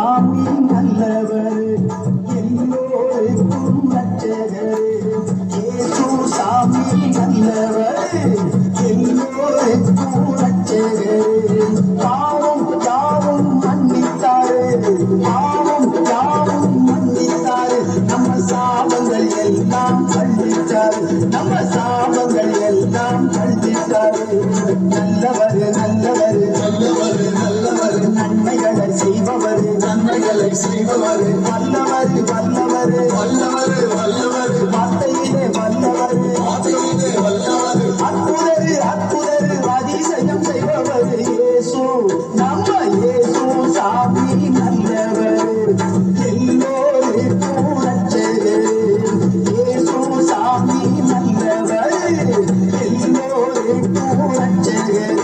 சாமி நல்லவர் எல்லோருக்கும் ரட்சகர். இயேசு சாமி நல்லவர் எல்லோருக்கும் ரட்சகர். பாவம் யாவும் மன்னித்தாரு, பாவம் யாவும் மன்னித்தாரு. நம்ம சாபங்கள் எல்லாம் கண்டித்தாரு, நம்ம சாபங்கள் எல்லாம் கண்டித்தாரு. நல்லவர் நல்லவர் நல்லவர் நல்லவர், நன்மைகளை செய்பவர் நன்மைகளை செய்பவர், வல்லவர் வல்லவர் வல்லவர் வல்லவர், வார்த்தையிலே வல்லவர் வார்த்தையிலே வல்லவர், அற்புதர் அற்புதர் அதிசயம் செய்பவர். இயேசு நம்ம இயேசு சாமி நல்லவர் எல்லோருக்கும் ரட்சகர். இயேசு சாமி நல்லவர் எல்லோருக்கும் ரட்சகர்.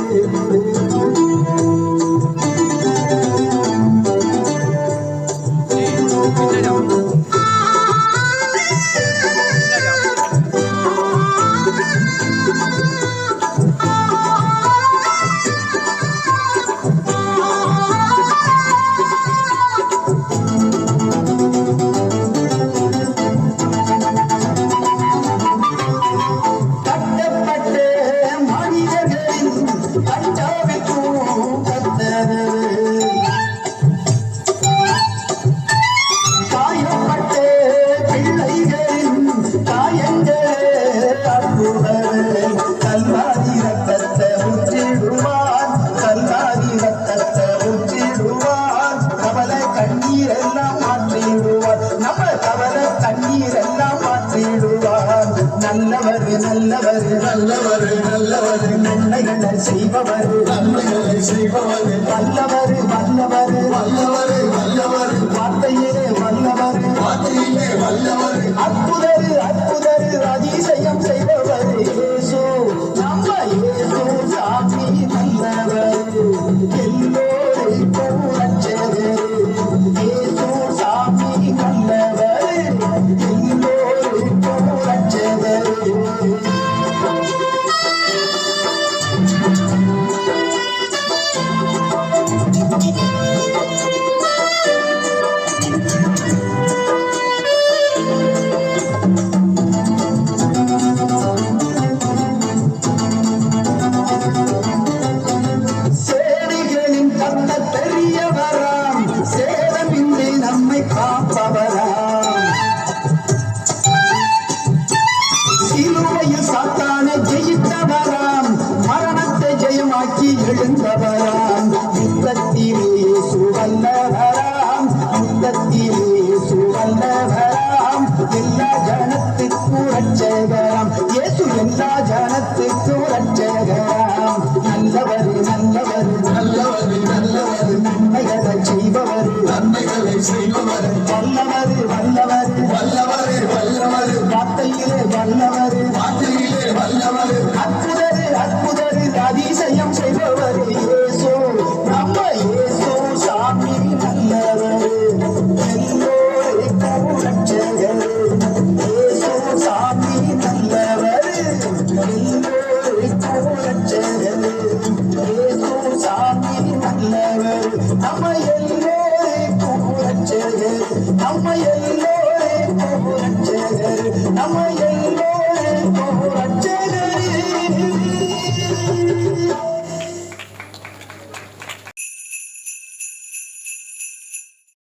நல்லவர் நல்லவர் நல்லவர் நல்லவர், நன்மைகளை செய்பவர் நன்மைகளை செய்பவர், வல்லவர் வல்லவர் வல்லவர் வல்லவர், வார்த்தையிலே வல்லவர் வார்த்தையிலே வல்லவர், அற்புதர் அற்புதர் அதிசயம் செய்பவர். இயேசு நம்ம இயேசு சாமி நல்லவர் எல்லோருக்கும் ரட்சகர். இயேசு சாமி நல்லவர் எல்லோருக்கும் ரட்சகர். சேனைகளின் தந்த பெரியவராம், சேதமின்றி நம்மை காப்பவராம், சிலுவையில் சாத்தானை ஜெயித்தவராம், மரணத்தை ஜெயமாக்கி எழுந்தவராம், யுத்தத்திலே இயேசு வல்லவராம், யுத்தத்திலே இயேசு வல்லவராம், எல்லா ஜனத்துக்கும் ரட்சகராம். இயேசு எல்லா ஜனத்துக்கும் ரட்சகராம். நல்லவர் நல்லவர் நல்லவர் நல்லவர், நன்மைகளை செய்பவர் நன்மைகளை செய்பவர், வல்லவர் வல்லவர் வல்லவர் வல்லவர், வார்த்தையிலே வல்லவர் வார்த்தையிலே வல்லவர், அற்புதர் அற்புதர் அதிசயம் செய்பவர். இயேசு நம்ம இயேசு சாமி நல்லவர் எல்லோருக்கும் ரட்சகர். இயேசு சாமி நல்லவர் எல்லோருக்கும் ரட்சகர். இயேசு சாமி நல்லவர் நம்ம எல்லோருக்கும் ரட்சகர். நம்ம எல்லோருக்கும் ரட்சகர். நம்ம